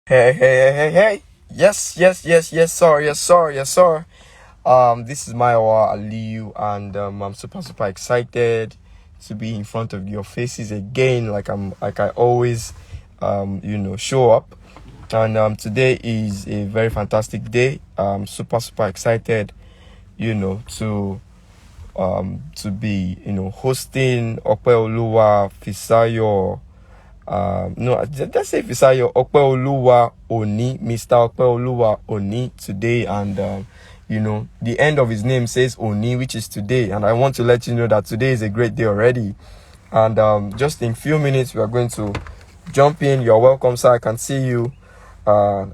Hey. Yes, sir. This is Mayowa-Aliu, and I'm super excited to be in front of your faces again, like I always, show up. And today is a very fantastic day. I'm super excited, to be, hosting Opeoluwa Fisayo. No, let's say Fisayo Opeoluwa Oni, Mr. Opeoluwa Oni today, and the end of his name says Oni, which is today, and I want to let you know that today is a great day already. And just in few minutes, we are going to jump in. You're welcome, sir. I can see you. I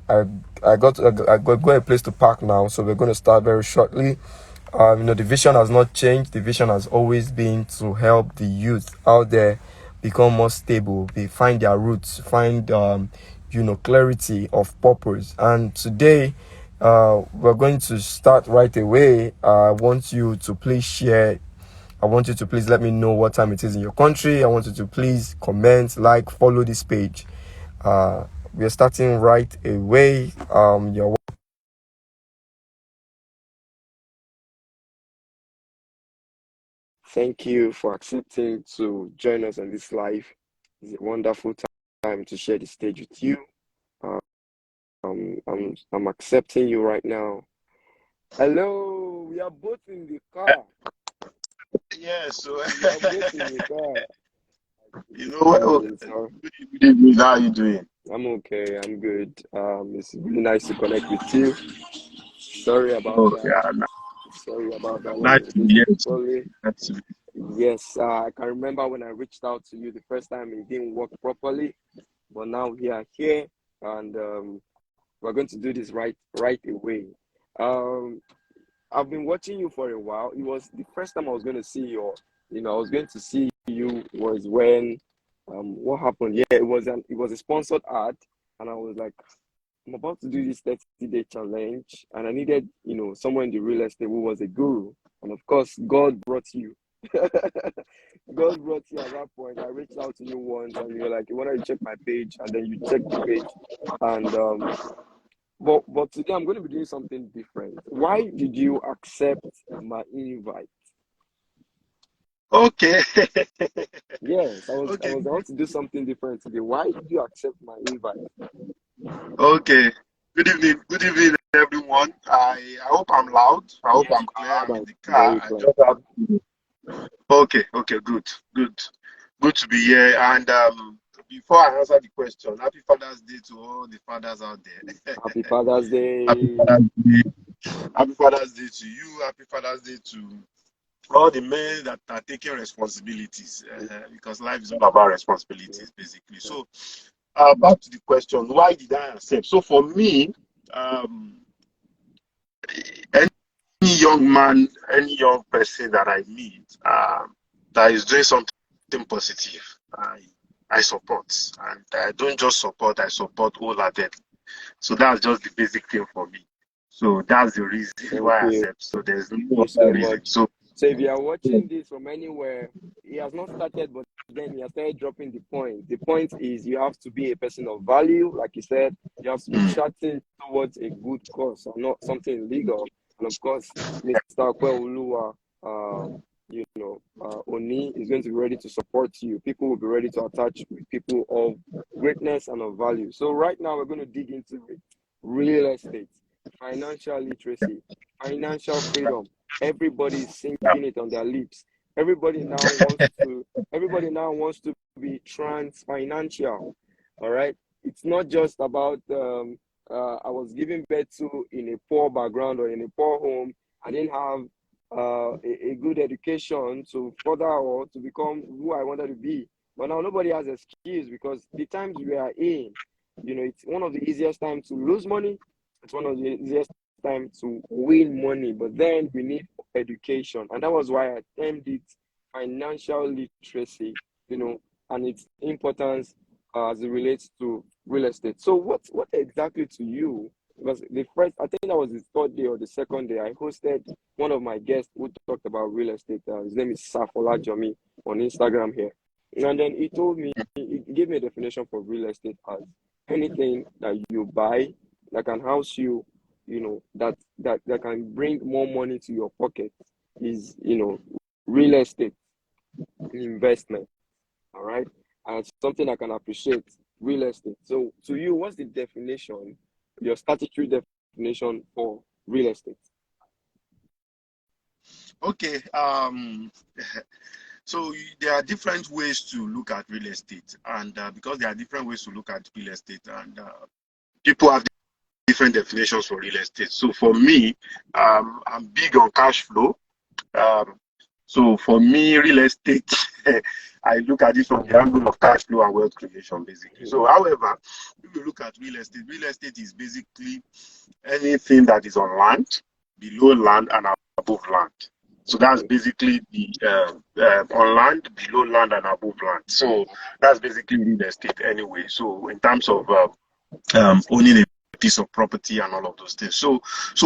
got a place to park now, so we're going to start very shortly. The vision has not changed. The vision has always been to help the youth out there become more stable. They find their roots, find clarity of purpose. And today, we're going to start right away. I want you to please let me know what time it is in your country. I want you to please comment, like, follow this page. We are starting right away. Thank you for accepting to join us on this live. It's a wonderful time to share the stage with you. I'm accepting you right now. Hello, we are both in the car. Yeah, so We are both in the car. you This know, is how it well, is, huh? good evening. How are you doing? I'm okay. I'm good. It's really nice to connect with you. Sorry about Oh, that. yeah, Sorry about that. Let nice me to do be this here. properly. Nice to be. Yes, I can remember when I reached out to you the first time it didn't work properly, but now we are here, and we're going to do this right away. Um, I've been watching you for a while. It was the first time I was going to see I was going to see you was when what happened? Yeah, it was a sponsored ad, and I was like, I'm about to do this 30-day challenge, and I needed, someone in the real estate who was a guru. And of course, God brought you. God brought you at that point. I reached out to you once, and you were like, you wanted to check my page, and then you checked the page. And but today I'm going to be doing something different. Why did you accept my invite? Okay, Yes, I okay, was about to do something different today. Why did you accept my invite? okay. Good evening, everyone. I hope I'm loud. I hope Yes, I'm you clear. are I'm loud in and the car. very I clear. just have. Okay, good, good to be here. And before I answer the question, Happy Father's Day to all the fathers out there. Happy Father's Happy Day. Father's Day. Happy Father's Day to you. Happy Father's Day to all the men that are taking responsibilities, because life is all about responsibilities, basically. So, back to the question, why did I accept? So, for me, um, any young man, any young person that I meet that is doing something positive, I support. And I don't just support, I support wholeheartedly. So, that's just the basic thing for me. So, that's the reason Thank why I you. accept. So, there's Thank no you so other reason. much. So, So if you are watching this from anywhere, he has not started, but then he has started dropping the point. The point is you have to be a person of value, like you said. You have to be mm, chatting towards a good cause and not something illegal. And of course, Mr. Kweoluwa, Oni is going to be ready to support you. People will be ready to attach with people of greatness and of value. So right now we're going to dig into it. Real estate, financial literacy, financial freedom. Everybody is singing it on their lips. Everybody now wants to be trans financial. All right. It's not just about I was given birth to in a poor background or in a poor home. I didn't have a good education to further or to become who I wanted to be. But now nobody has excuse because the times we are in, it's one of the easiest times to lose money. It's one of the easiest time to win money, but then we need education. And that was why I termed it financial literacy, and its importance as it relates to real estate. So what exactly to you? Because the first, I think that was the third day or the second day, I hosted one of my guests who talked about real estate. His name is Safola Jomi on Instagram here. And then he gave me a definition for real estate as anything that you buy that can house you, that can bring more money to your pocket is, real estate investment. All right. And something that can appreciate real estate. So to you, what's the definition, your statutory definition for real estate? Okay. So there are different ways to look at real estate, and because there are different ways to look at real estate, and people have different definitions for real estate. So for me, I'm big on cash flow. Um, so for me, real estate, I look at it from the angle of cash flow and wealth creation, basically. So, however, if you look at real estate is basically anything that is on land, below land, and above land. So that's basically the on land, below land, and above land. So that's basically real estate anyway. So in terms of owning a piece of property and all of those things. So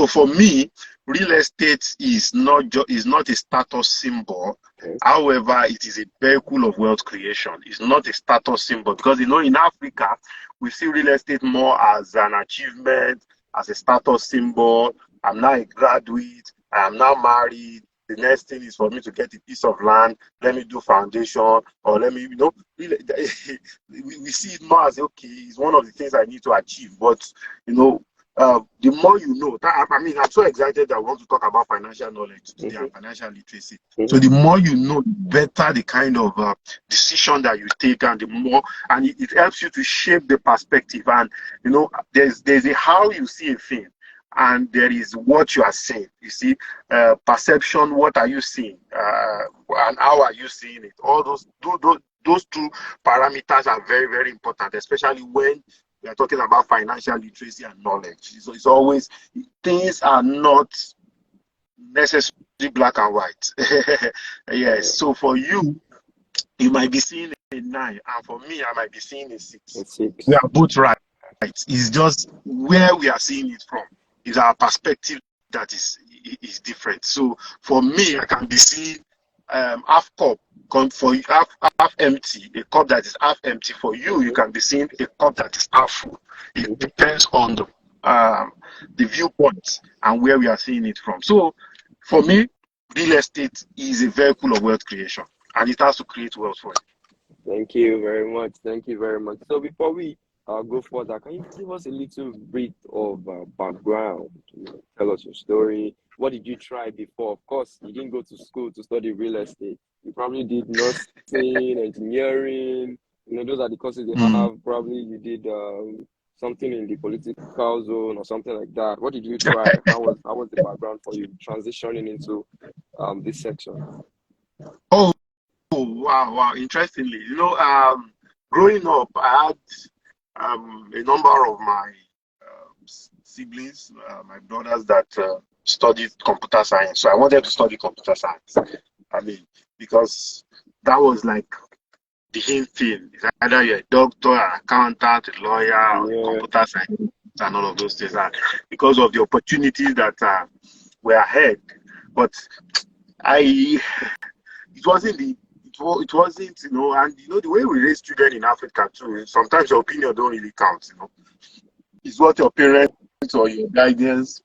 for me, real estate is not a status symbol. However, it is a vehicle of wealth creation. It's not a status symbol because in Africa we see real estate more as an achievement, as a status symbol. I'm now a graduate. I am now married. The next thing is for me to get a piece of land. Let me do foundation, or let me, we see it more as okay. It's one of the things I need to achieve. But the more you know, I'm so excited that I want to talk about financial knowledge today and financial literacy. So the more you know, the better the kind of decision that you take, and the more, and it helps you to shape the perspective. And there's a how you see a thing, and there is what you are seeing. You see, perception. What are you seeing, and how are you seeing it? All those two parameters are very, very important, especially when we are talking about financial literacy and knowledge. So it's always, things are not necessarily black and white. Yes. So for you, you might be seeing a 9, and for me, I might be seeing a 6. We are both right. It's just where we are seeing it from. Is our perspective that is different. So for me, I can be seeing half cup. For you, half empty, a cup that is half empty. For you, you can be seeing a cup that is half full. It depends on the viewpoint and where we are seeing it from. So for me, real estate is a vehicle of wealth creation, and it has to create wealth for you. Thank you very much. Thank you very much. So before we go further, can you give us a little bit of background? Tell us your story. What did you try before? Of course, you didn't go to school to study real estate. You probably did nursing, engineering. Those are the courses they have. Probably you did something in the political zone or something like that. What did you try? How was the background for you transitioning into this section? Oh, wow! Interestingly, growing up, I had a number of my siblings, my brothers that studied computer science. So I wanted to study computer science. Because that was like the in thing. It's either you're a doctor, an accountant, a lawyer, or computer science, and all of those things. And because of the opportunities that were ahead, but it wasn't, and the way we raise children in Africa too, sometimes your opinion don't really count. It's what your parents or your guidance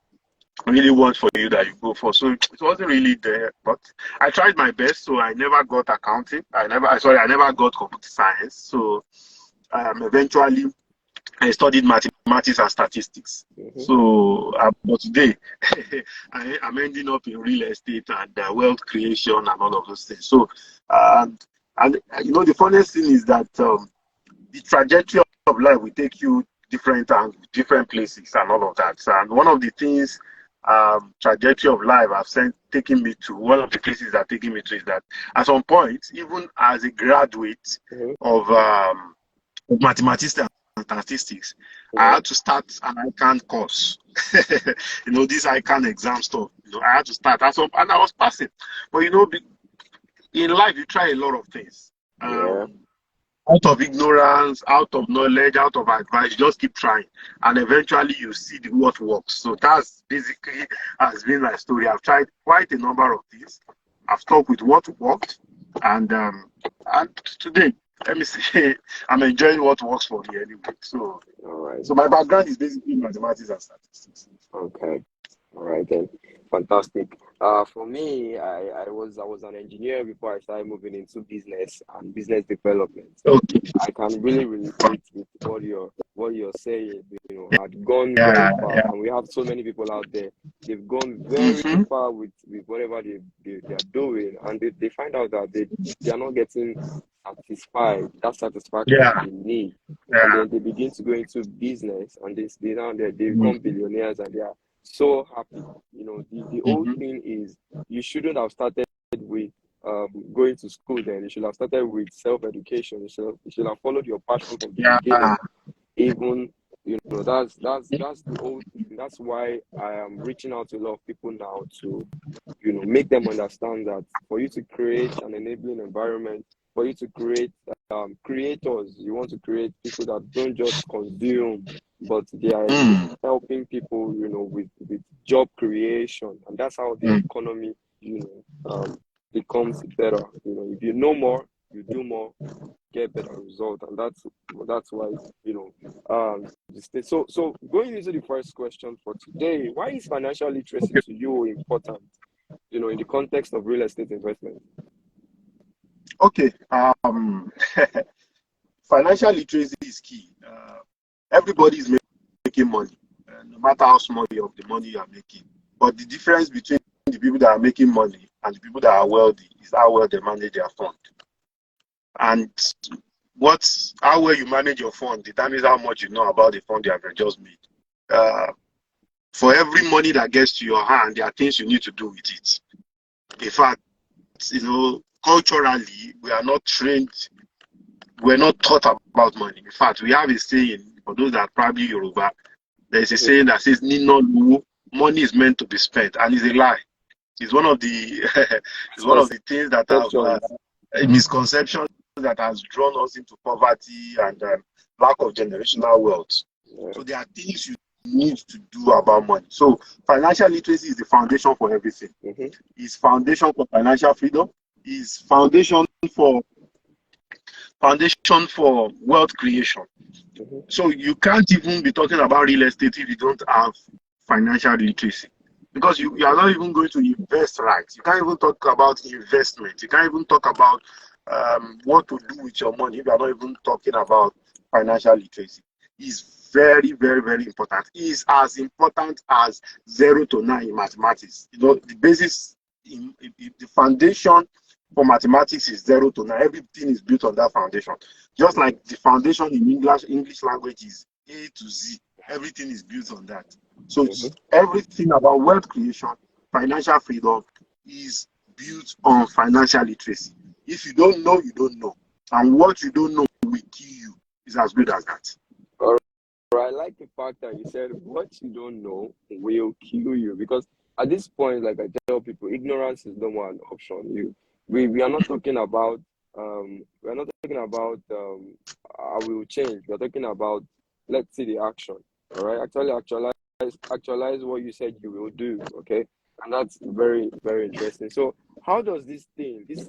really want for you that you go for. So it wasn't really there, but I tried my best. So I never got accounting. I never got computer science. So eventually I studied mathematics and statistics. So but today I'm ending up in real estate and wealth creation and all of those things. So and the funniest thing is that the trajectory of life will take you different places and all of that. And one of the things trajectory of life taken me to, one of the places that taken me to is that at some point, even as a graduate of mathematics and statistics, I had to start an ICANN course. This ICANN exam stuff. I had to start, and I was passing. But in life, you try a lot of things. Out of ignorance, out of knowledge, out of advice, you just keep trying, and eventually you see what works. So that's basically has been my story. I've tried quite a number of things. I've stuck with what worked, And today, let me say, I'm enjoying what works for me anyway. So, All right. so my background is basically mathematics and statistics. Okay. All right then. Fantastic. For me, I was an engineer before I started moving into business and business development. So Okay. I can really relate with what you're saying. I'd gone very Yeah, far, yeah. and we have so many people out there. They've gone very Mm-hmm. far with whatever they are doing, and they find out that they are not getting satisfied, that satisfaction Yeah, they need. And yeah. then they begin to go into business, and they become Mm-hmm. billionaires, and they are so happy. The whole Mm-hmm. thing is you shouldn't have started with going to school then. You should have started with self-education. You should have followed your passion from the Yeah. beginning. Even that's the whole thing. That's why I am reaching out to a lot of people now to make them understand that for you to create an enabling environment, for you to create creators, you want to create people that don't just consume, but they are Mm. helping people, with job creation, and that's how the Mm. economy, becomes better. If you know more, you do more, get better result, and that's why you know so going into the first question for today, why is financial literacy Okay. to you important, in the context of real estate investment? Okay. Financial literacy is key. Everybody is making money, no matter how small of the money you are making. But the difference between the people that are making money and the people that are wealthy is how well they manage their fund. And how well you manage your fund determines how much you know about the fund you have just made. Uh, for every money that gets to your hand, there are things you need to do with it. In fact, culturally, we are not trained, we're not taught about money. In fact, we have a saying, for those that are probably Yoruba, there's a Mhm. saying that says, Nino Luwo, money is meant to be spent, and it's a lie. It's one of the it's one of the things that have Misconceptions. misconceptions that has drawn us into poverty and lack of generational wealth. Yeah. So there are things you need to do about money. So financial literacy is the foundation for everything. Mhm. It's foundation for financial freedom. It's for foundation for wealth creation. Mhm. So you can't even be talking about real estate if you don't have financial literacy. Because you are not even going to invest right. You can't even talk about investment. You can't even talk about what to do with your money if you are not even talking about financial literacy. It's very, very, very important. It's as important as 0 to 9 in mathematics. The basis, the foundation for mathematics is 0 to 9. Everything is built on that foundation. Just like the foundation in English language is A to Z. Everything is built on that. So Mhm. everything about wealth creation, financial freedom is built on financial literacy. If you don't know, you don't know. And what you don't know will kill you. It's as good as that. All right. I like the fact that you said what you don't know will kill you, because at this point, like I tell people, ignorance is no more an option. We are not talking about I will change. We're talking about, let's see the action. All right. Actually, actualize what you said you will do. Okay. And that's very, very interesting. So how does this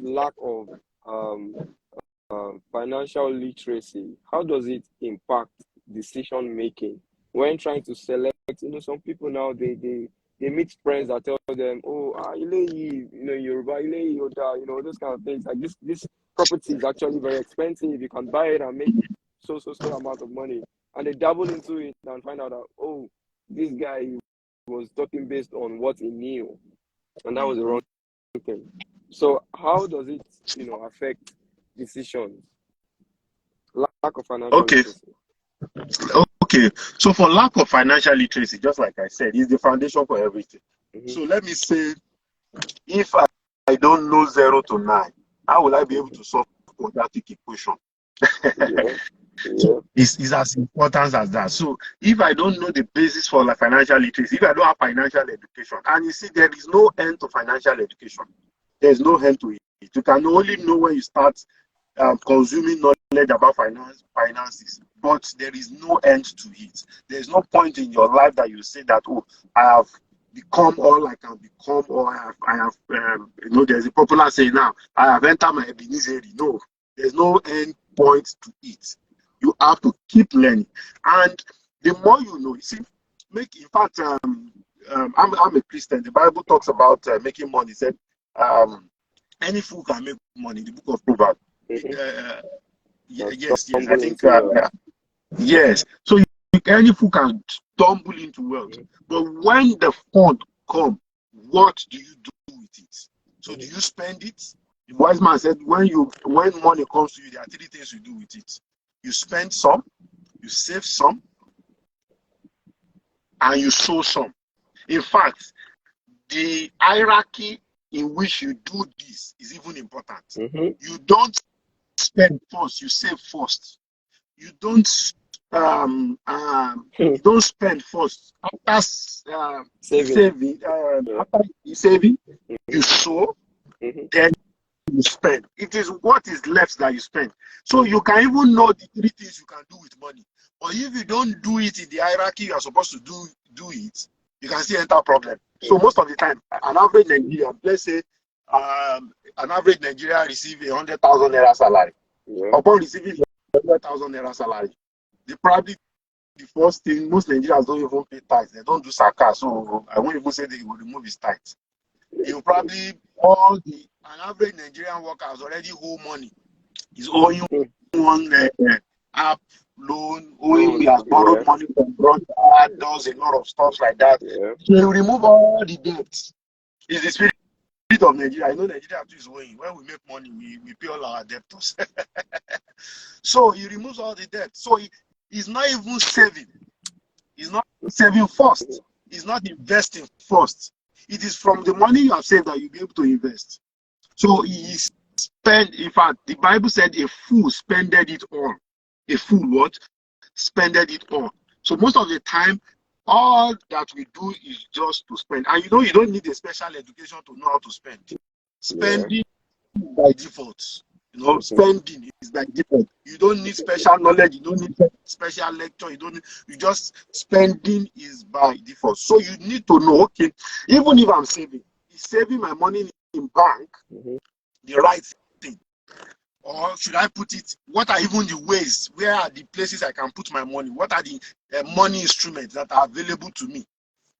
lack of um financial literacy, how does it impact decision making when trying to select? Some people now, they meet friends that tell them, oh, Yoruba, ile Yoda, those kind of things. Like this property is actually very expensive. You can buy it and make so amount of money. And they dabble into it and find out that, oh, this guy was talking based on what he knew, and that was the Mhm. wrong thing. So how does it, affect decisions? Lack of financial Okay, literacy. okay. So for lack of financial literacy, just like I said, is the foundation for everything. Mm-hmm. So let me say, if I don't know 0 to 9, how will I be able Mm-hmm. to solve quadratic equation? Yeah, So yeah. it's as important as that. So if I don't know the basis for like financial literacy, if I don't have financial education, and you see there is no end to financial education, there's no end to it. You can only know when you start consuming knowledge about finances, but there is no end to it. There's no point in your life that you say that, oh, I have become all I can become, or I have there's a popular saying now, I have entered my Ebenezer. No, there's no end point to it. You have to keep learning. And the more you know, you see, in fact, I'm a Christian. The Bible talks about making money. It said, any fool can make money. The book of Proverbs. Yes, I think, yes. So any fool can stumble into wealth. But when the fund come, what do you do with it? So do you spend it? The wise man said, when money comes to you, there are three things you do with it. You spend some, you save some, and you sow some. In fact, the hierarchy in which you do this is even important. You don't spend first, you save first. You don't you don't spend first. After saving, you sow, then you spend. It is what is left that you spend. So you can even know the three things you can do with money. But if you don't do it in the hierarchy you are supposed to do it, you can still enter problem. So most of the time, an average Nigerian, let's say an average Nigerian receive 100,000 naira salary. Upon receiving 100,000 naira salary, they probably, the first thing, most Nigerians don't even pay tax. They don't do saka, so I won't even say they will remove his tax. You probably an average Nigerian worker has already owed money. He's owing one app loan, he has borrowed money from brother, does a lot of stuff like that. So you remove all the debts. It's the spirit of Nigeria. I know Nigeria too is owing. When we make money, we pay all our debtors. So he removes all the debt. So he's not even saving. He's not saving first. He's not investing first. It is from the money you have saved that you'll be able to invest. So he spent, in fact, the Bible said a fool spended it all. A fool what? Spended it all. So most of the time, all that we do is just to spend. And you don't need a special education to know how to spend. Spending by default. Spending is by default. You don't need special knowledge. You don't need special lecture. You just spending is by default. So you need to know, okay, even if I'm saving, is saving my money in bank the right thing? Or should I put it, what are even the ways, where are the places I can put my money? What are the money instruments that are available to me?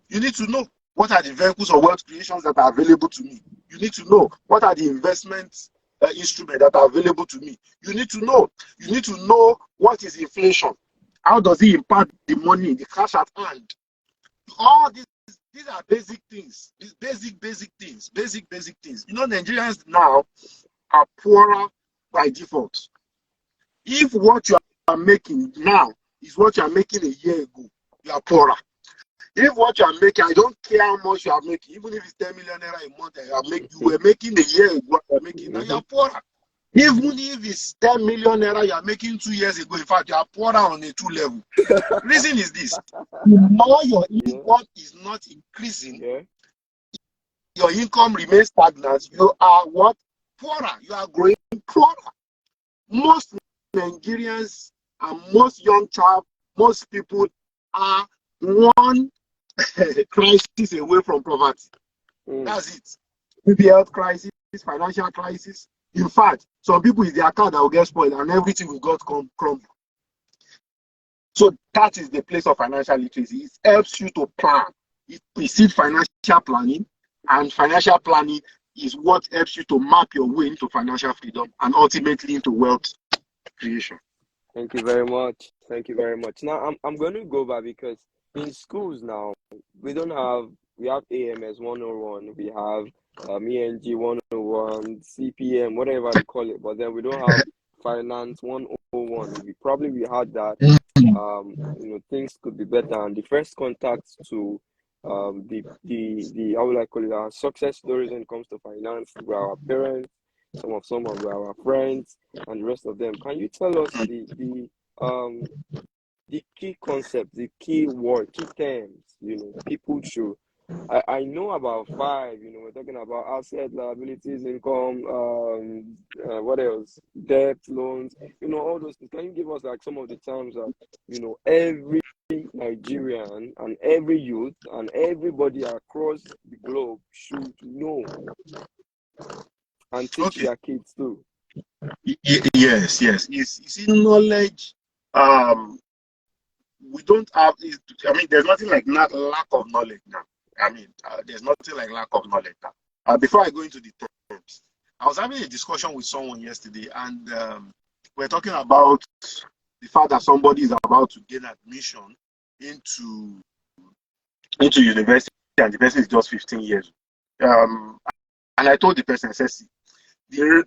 You need to know what are the vehicles or wealth creations that are available to me. You need to know what are the investments instruments that are available to me. You need to know what is inflation. How does it impact the money, the cash at hand? All these are basic things. These basic things. Nigerians now are poorer by default. If what you are making now is what you are making a year ago, you are poorer. If what you are making, I don't care how much you are making, even if it's 10 million naira a month you were making a year ago, you are making, now you are poorer. Even if it's 10 million naira you are making 2 years ago, in fact, you are poorer on a 2 level. Reason is this: the more your income is not increasing, your income remains stagnant, you are what? Poorer. You are growing poorer. Most Nigerians and most young child, most people are one crisis away from poverty. That's it. Maybe health crisis, financial crisis. In fact, some people is their car that will get spoiled and everything will go crumble. So that is the place of financial literacy. It helps you to plan. It precedes financial planning, and financial planning is what helps you to map your way into financial freedom and ultimately into wealth creation. Thank you very much. Now I'm going to go back because in schools now we have AMS 101, we have ENG 101, CPM, whatever they call it, but then we don't have finance 101. We had that. Things could be better, and the first contact to the how will I call it, our success stories when it comes to finance were our parents, some of our friends, and the rest of them. Can you tell us the key concepts, the key terms, people should I know about five. We're talking about asset, liabilities, income, what else? Debt, loans, all those things. Can you give us like some of the terms that, every Nigerian and every youth and everybody across the globe should know and teach Okay. their kids too? Yes, yes. You see, knowledge. Um, we don't have. I mean, there's nothing like not lack of knowledge now. I mean, there's nothing like lack of knowledge now. Before I go into the terms, I was having a discussion with someone yesterday, and we're talking about the fact that somebody is about to gain admission into university, and the person is just 15 years. Um, and I told the person, I said, see, the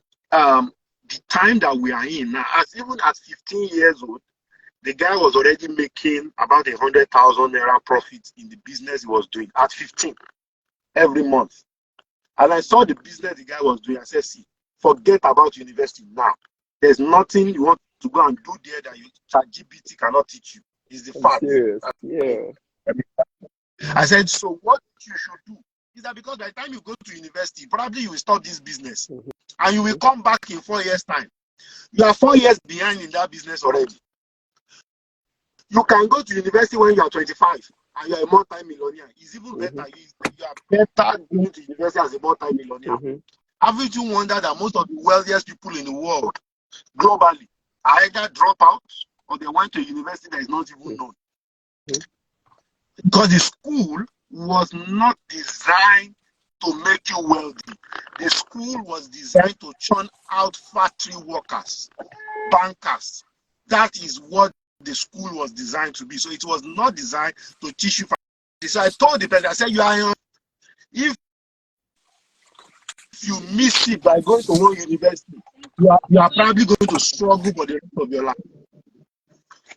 the time that we are in now, as even at 15 years old, the guy was already making about 100,000 naira profit in the business he was doing at 15 every month. And I saw the business the guy was doing. I said, see, forget about university now. There's nothing you want to go and do there that ChatGPT cannot teach you. It's the I'm fact. serious. Yeah. I said, so what you should do is that because by the time you go to university, probably you will start this business Mhm. and you will come back in 4 years' time. You are 4 years behind in that business already. You can go to university when you are 25 and you are a multi-millionaire. It's even Mhm. better. You are better going to university as a multi-millionaire. Mhm. Haven't you wondered that most of the wealthiest people in the world globally are either dropouts or they went to a university that is not even known? Mhm. Because the school was not designed to make you wealthy. The school was designed to churn out factory workers, bankers. That is what the school was designed to be. So it was not designed to teach you. So I told the person, I said, if you miss it by going to one university, you are probably going to struggle for the rest of your life.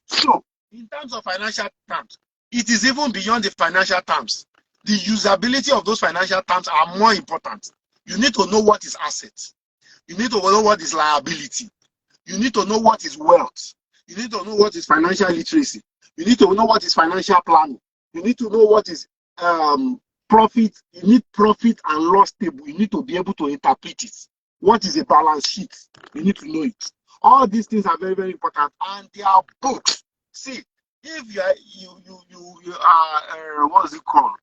So, in terms of financial terms, it is even beyond the financial terms. The usability of those financial terms are more important. You need to know what is assets. You need to know what is liability. You need to know what is wealth. You need to know what is financial literacy. You need to know what is financial planning. You need to know what is profit. You need profit and loss table. You need to be able to interpret it. What is a balance sheet? You need to know it. All these things are very, very important, and they are books. See, if you are what's it called?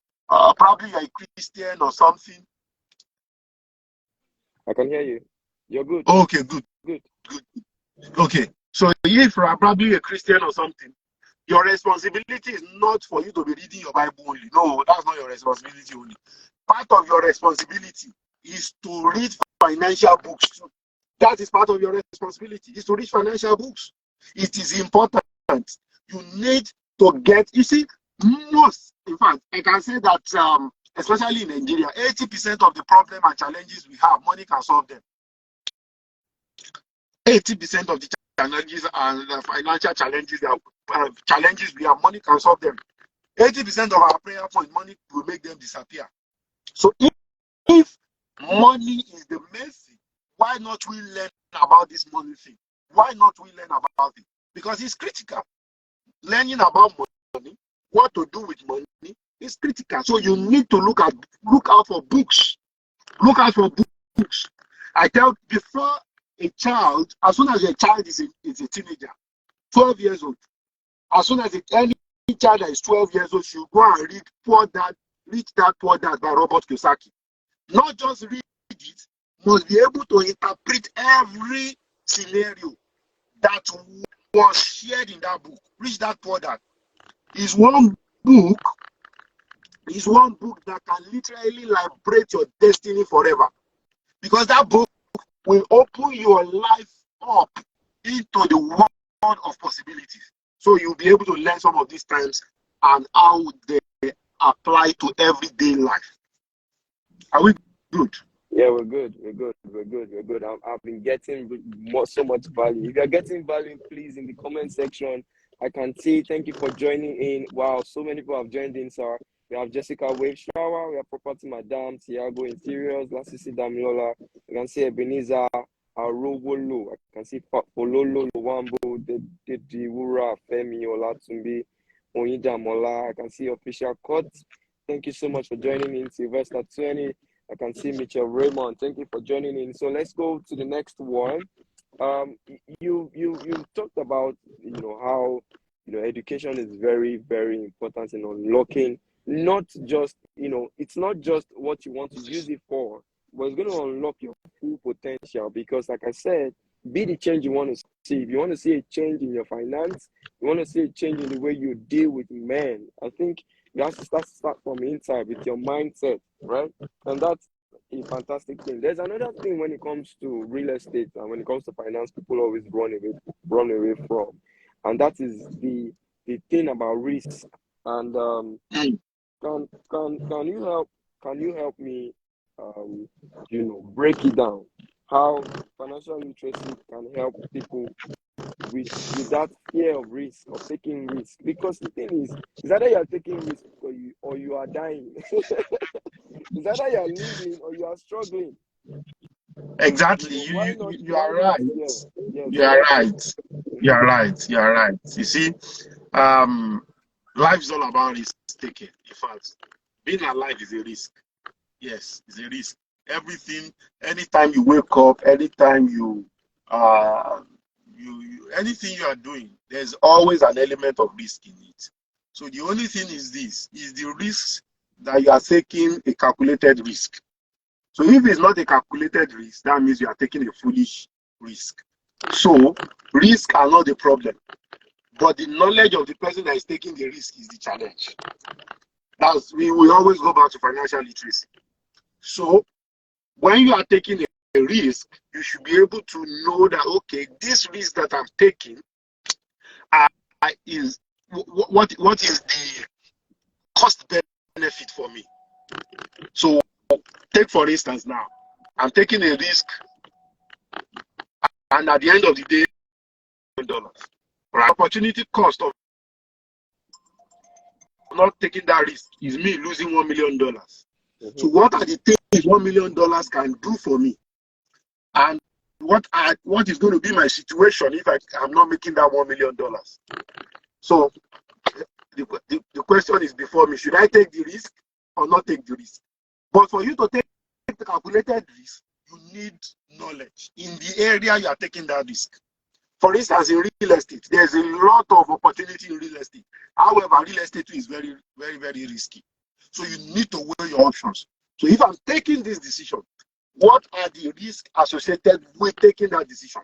Probably you're a Christian or something. I can hear you. You're good. Okay, good, Good. good. Okay, so if you are probably a Christian or something, your responsibility is not for you to be reading your Bible only. No, that's not your responsibility only. Part of your responsibility is to read financial books too. That is part of your responsibility, is to read financial books. It is important. You need to get, you see, in fact, I can say that, especially in Nigeria, 80% of the problem and challenges we have, money can solve them. 80% of the challenges and financial challenges, challenges we have, money can solve them. 80% of our prayer point, money will make them disappear. So if money is the main thing, why not we learn about this money thing? Why not we learn about it? Because it's critical. Learning about money, what to do with money, is critical. So you need to look out for books. Look out for books. I tell before a child, as soon as a child is a teenager, 12 years old, as soon as any child that is 12 years old should go and read Poor Dad, Rich Dad, Poor Dad by Robert Kiyosaki. Not just read it, must be able to interpret every scenario that was shared in that book. Rich Dad, Poor Dad is book one book that can literally liberate your destiny forever. Because that book will open your life up into the world of possibilities. So you'll be able to learn some of these terms and how they apply to everyday life. Are we good? Yeah, we're good. We're good. We're good. We're good. I've been getting so much value. If you're getting value, please in the comment section. I can see. Thank you for joining in. Wow, so many people have joined in, sir. We have Jessica Wave Shower. We have Property Madam, Tiago Interiors, Lasisi Damiola. I can see Ebenezer Arowolo. I can see Pololo Luwambo, the Wura Femi Olatumbi, Oyinda Mola. I can see Official Cut. Thank you so much for joining in, Sylvester 20. I can see Mitchell Raymond. Thank you for joining in. So let's go to the next one. You talked about how education is very, very important in unlocking, not just it's not just what you want to use it for, but it's going to unlock your full potential. Because like I said, be the change you want to see. If you want to see a change in your finance, you want to see a change in the way you deal with men, I think you have to start from inside with your mindset, right? And that's a fantastic thing. There's another thing when it comes to real estate and when it comes to finance, people always run away from, and that is the thing about risk. And can you help me break it down? How financial literacy can help people with that fear of risk, of taking risk? Because the thing is either you are taking risk or you are dying. It's either you are living or you are struggling. Exactly. Why not? You Why are not? right. Yeah. Yes. You are Yes. right. You are right. You are right. You see, um, life is all about risk taking. In fact, being alive is a risk. Yes, it's a risk. Everything, anytime you wake up, anytime uh, anything you are doing, there's always an element of risk in it. So the only thing is this: is the risk that you are taking a calculated risk. So if it's not a calculated risk, that means you are taking a foolish risk. So risks are not the problem, but the knowledge of the person that is taking the risk is the challenge. We will always go back to financial literacy. So when you are taking a risk, you should be able to know that, okay, this risk that I'm taking is what is the cost benefit for me. So take for instance now, I'm taking a risk, and at the end of the day, $1. Right? Opportunity cost of not taking that risk is me losing $1 million. So what are the things $1 million can do for me? And what is going to be my situation if I'm not making that $1 million? So the question is before me: should I take the risk or not take the risk? But for you to take the calculated risk, you need knowledge in the area you are taking that risk. For instance, in real estate, there's a lot of opportunity in real estate. However, real estate is very, very, very risky. So you need to weigh your options. So if I'm taking this decision, what are the risks associated with taking that decision?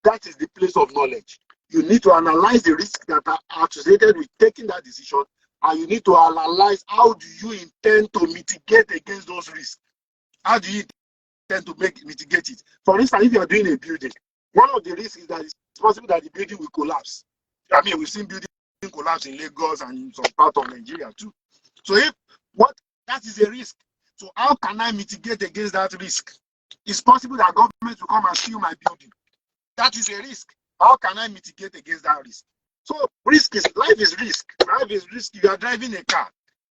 That is the place of knowledge. You need to analyze the risks that are associated with taking that decision, and you need to analyze how do you intend to mitigate against those risks. How do you intend to mitigate it? For instance, if you are doing a building, one of the risks is that it's possible that the building will collapse. I mean, we've seen buildings collapse in Lagos and in some part of Nigeria too. So that is a risk. So how can I mitigate against that risk? It's possible that government will come and steal my building. That is a risk. How can I mitigate against that risk? So life is risk. Life is risky. You are driving a car.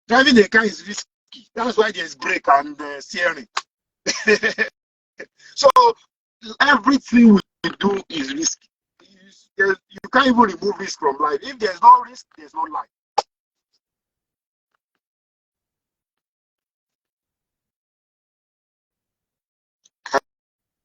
Driving a car is risky. That's why there's brake and steering. So everything we do is risky. You can't even remove risk from life. If there's no risk, there's no life. I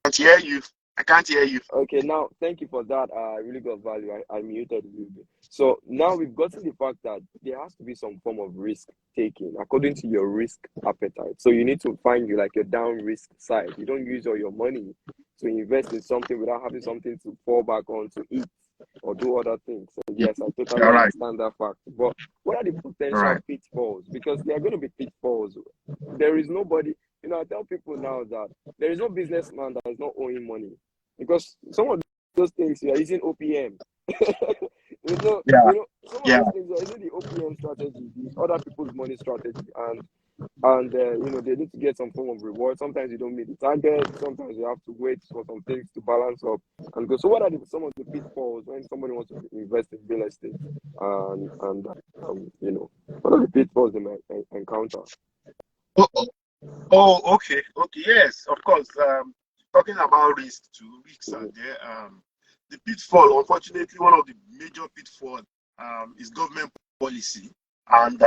can't hear you. I can't hear you. Okay, now thank you for that. I really got value. I muted you. So now we've gotten the fact that there has to be some form of risk taking according to your risk appetite. So you need to find your down risk side. You don't use all your money to invest in something without having something to fall back on to eat or do other things. So yes, I totally You're right. understand that fact. But what are the potential Right. pitfalls? Because there are going to be pitfalls. There is nobody. I tell people now that there is no businessman that is not owing money, because some of those things you are using OPM. Yeah. Some of Yeah. those things you are using the OPM strategy, the other people's money strategy, and they need to get some form of reward. Sometimes you don't meet the target. Sometimes you have to wait for some things to balance up and go. So what are some of the pitfalls when somebody wants to invest in real estate? What are the pitfalls they might encounter? Oh, okay. Okay. Yes, of course. Talking about risk too. Risks are Mm-hmm. there. The pitfall, unfortunately, one of the major pitfalls is government policy and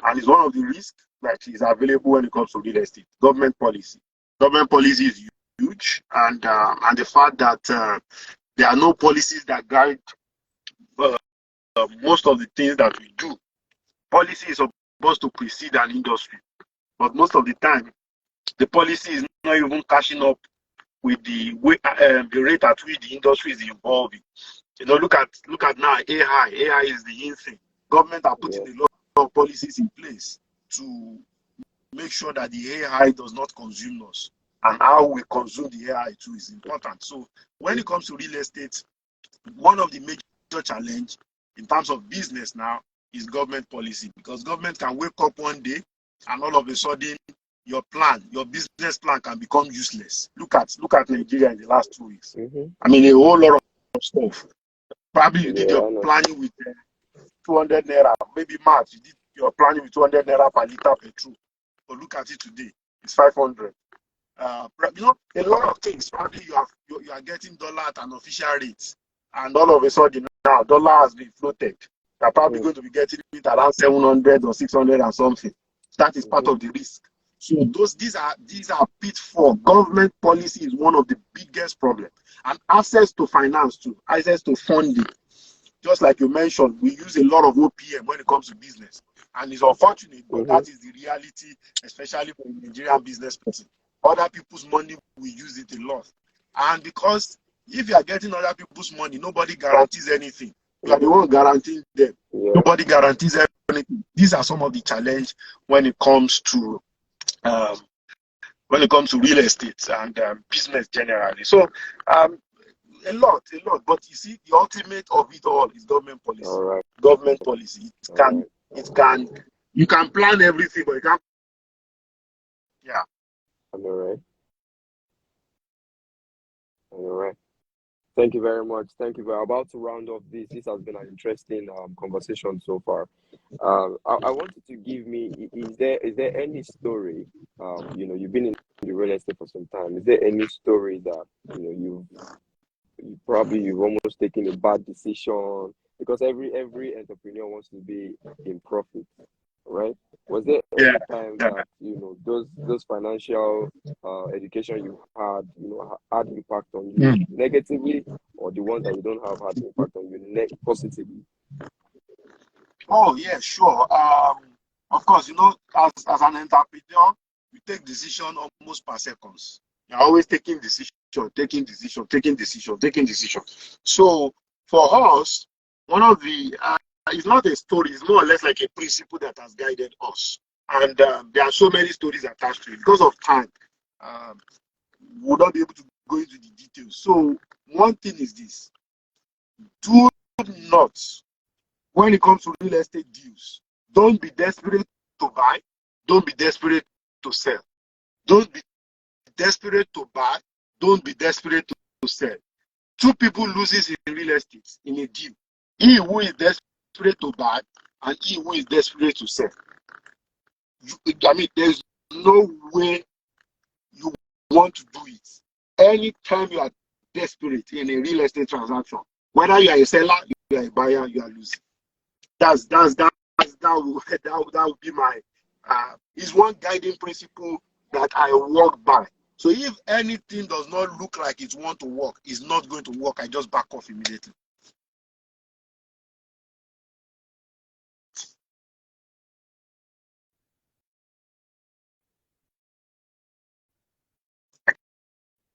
and it's one of the risks that is available when it comes to real estate. Government policy. Government policy is huge, and the fact that there are no policies that guide uh, most of the things that we do. Policy is supposed to precede an industry, but most of the time, the policy is not even catching up with the rate at which the industry is evolving. Look at now AI. AI is the in thing. Government are putting a lot of policies in place to make sure that the AI does not consume us, and how we consume the AI too is important. So when it comes to real estate, one of the major challenge in terms of business now is government policy, because government can wake up one day and all of a sudden your business plan can become useless. Look at Nigeria in the last 2 weeks. I mean, a whole lot of stuff. Probably you did your planning with 200 naira, maybe March, you did your planning with 200 naira per liter petrol. But look at it today, it's 500. A lot of things. Probably you are getting dollar at an official rate, and all of a sudden now dollar has been floated. You're probably going to be getting it around 700 or 600 and something. That is part of the risk. So these are pitfalls. Government policy is one of the biggest problems, and access to finance too, access to funding. Just like you mentioned, we use a lot of OPM when it comes to business, and it's unfortunate, but that is the reality, especially for a Nigerian business person. Other people's money, we use it a lot, and because if you are getting other people's money, nobody guarantees anything. You are the one guaranteeing them. Nobody guarantees anything. These are some of the challenges when it comes to real estate and business generally. So a lot. But you see, the ultimate of it all is government policy. Government policy. You can plan everything, but you can't. Yeah. All right. Thank you very much. We're about to round off this. This has been an interesting conversation so far. I wanted to give me, is there any story, you've been in the real estate for some time. Is there any story that, you've almost taken a bad decision? Because every entrepreneur wants to be in profit, right? Was there any time that, those financial education you had, had impact on you negatively, or the ones that you don't have had impact on you positively? Oh yeah, sure. Of course, as an entrepreneur, you take decision almost per seconds. You're always taking decision. So for us, one of the it's not a story, it's more or less like a principle that has guided us. And there are so many stories attached to it. Because of time, we will not be able to go into the details. So one thing is this: do not, when it comes to real estate deals, don't be desperate to buy, don't be desperate to sell. Don't be desperate to buy, don't be desperate to sell. Two people loses in real estate in a deal: he who is desperate to buy and he who is desperate to sell. There's no way you want to do it. Anytime you are desperate in a real estate transaction, whether you are a seller, you are a buyer, you are losing. That would be my is one guiding principle that I work by. So if anything does not look like it want to work, it's not going to work, I just back off immediately.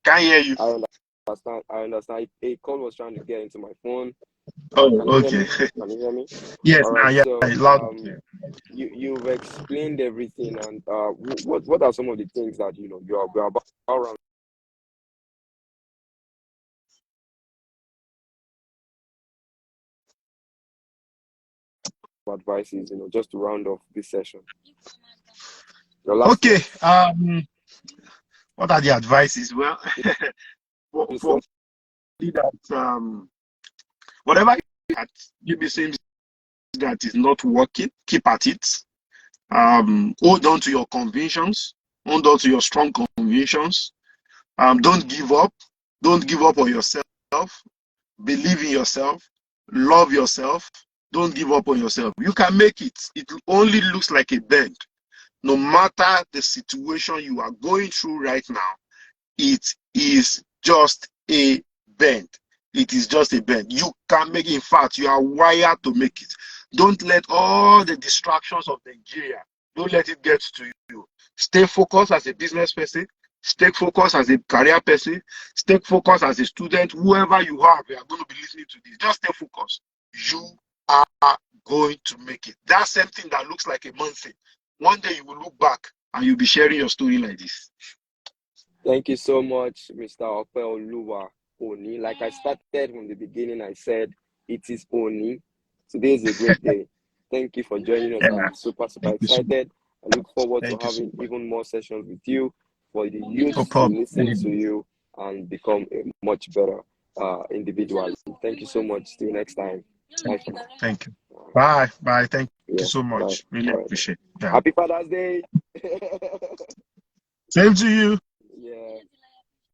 Can't hear you. I understand. A call was trying to get into my phone. Oh, okay. Can you hear me? Yes, all right, yeah, so loud. you've explained everything, and what are some of the things that you are about around advices, just to round off this session? Okay. What are the advices? Well, for that whatever that maybe seems that is not working, keep at it. Hold on to your convictions. Hold on to your strong convictions. Don't give up. Don't give up on yourself. Believe in yourself. Love yourself. Don't give up on yourself. You can make it. It only looks like a bend. No matter the situation you are going through right now, it is just a bend. It is just a bend. You can make it. In fact, you are wired to make it. Don't let all the distractions of Nigeria, don't let it get to you. Stay focused as a business person. Stay focused as a career person. Stay focused as a student. Whoever you are going to be listening to this. Just stay focused. You are going to make it. That same thing that looks like a mountain. One day you will look back and you'll be sharing your story like this. Thank you so much, Mr. Opeoluwa Oni. Like I started from the beginning, I said it is Oni. Today is a great day. Thank you for joining us. I'm super excited. I look forward to having even more sessions with you for the youth to listen to you and become a much better individual. Thank you so much. See you next time. Bye. Thank you. Bye. Bye. Thank you so much. Bye. Really appreciate it. Yeah. Happy Father's Day. Same to you. Yeah.